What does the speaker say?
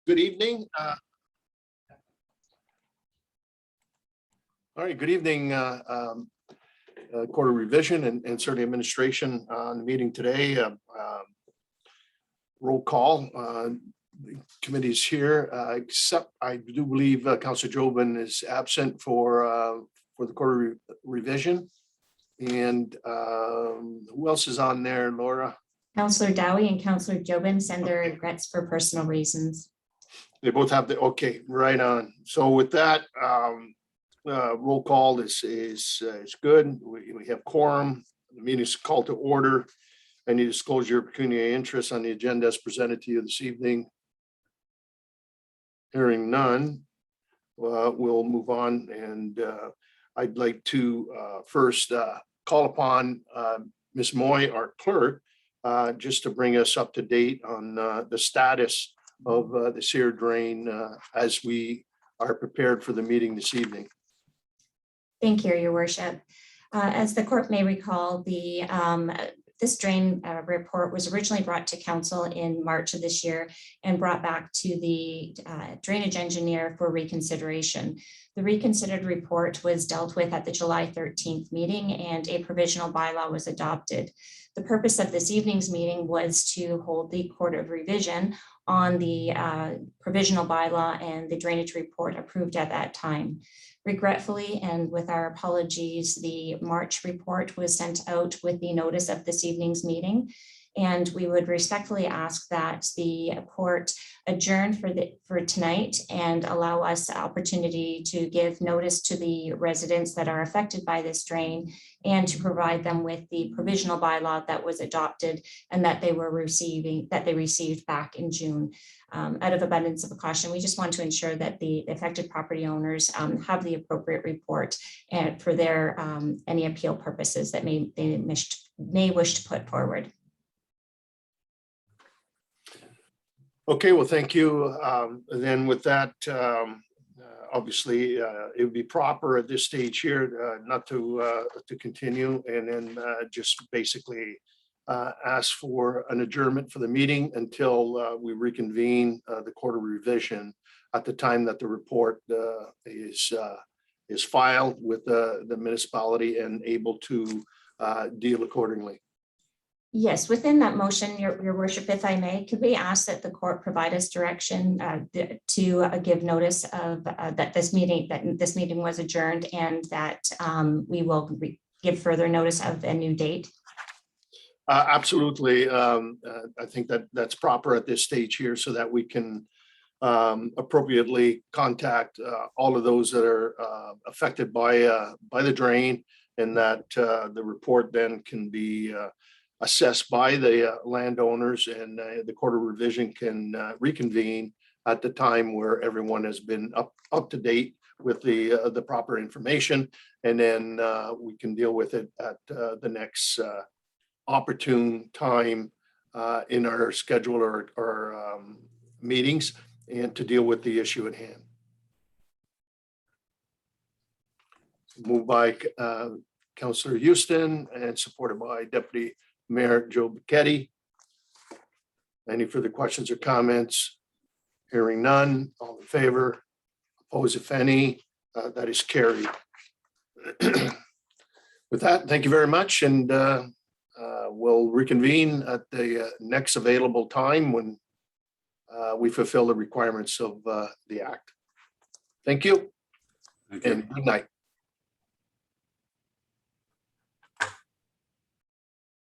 Good evening. All right, good evening, Court of Revision and certainly administration on the meeting today. Roll call. The committee's here, except I do believe Councillor Jobin is absent for the Court of Revision. And who else is on there, Laura? Councillor Dowie and Councillor Jobin send their regrets for personal reasons. They both have the, okay, right on. So with that, roll call is good. We have quorum. The meeting is called to order. Any disclosure of pecuniary interest on the agenda as presented to you this evening? Hearing none, we'll move on. And I'd like to first call upon Ms. Moy, our clerk, just to bring us up to date on the status of the sewer drain as we are prepared for the meeting this evening. Thank you, Your Worship. As the court may recall, this drain report was originally brought to council in March of this year and brought back to the drainage engineer for reconsideration. The reconsidered report was dealt with at the July 13th meeting and a provisional bylaw was adopted. The purpose of this evening's meeting was to hold the Court of Revision on the provisional bylaw and the drainage report approved at that time. Regretfully, and with our apologies, the March report was sent out with the notice of this evening's meeting. And we would respectfully ask that the court adjourn for tonight and allow us the opportunity to give notice to the residents that are affected by this drain and to provide them with the provisional bylaw that was adopted and that they received back in June. Out of abundance of caution, we just want to ensure that the affected property owners have the appropriate report and for their any appeal purposes that they may wish to put forward. Okay, well, thank you. Then with that, obviously, it would be proper at this stage here not to continue and then just basically ask for an adjournment for the meeting until we reconvene the Court of Revision at the time that the report is filed with the municipality and able to deal accordingly. Yes, within that motion, Your Worship, if I may, could we ask that the court provide us direction to give notice of that this meeting was adjourned and that we will give further notice of a new date? Absolutely. I think that's proper at this stage here so that we can appropriately contact all of those that are affected by the drain and that the report then can be assessed by the landowners and the Court of Revision can reconvene at the time where everyone has been up to date with the proper information, and then we can deal with it at the next opportune time in our schedule or meetings and to deal with the issue at hand. Moved by Councillor Houston and supported by Deputy Mayor Joe Bicchetti. Any further questions or comments? Hearing none, all in favor, opposed if any, that is carried. With that, thank you very much, and we'll reconvene at the next available time when we fulfill the requirements of the Act. Thank you. Thank you. And good night.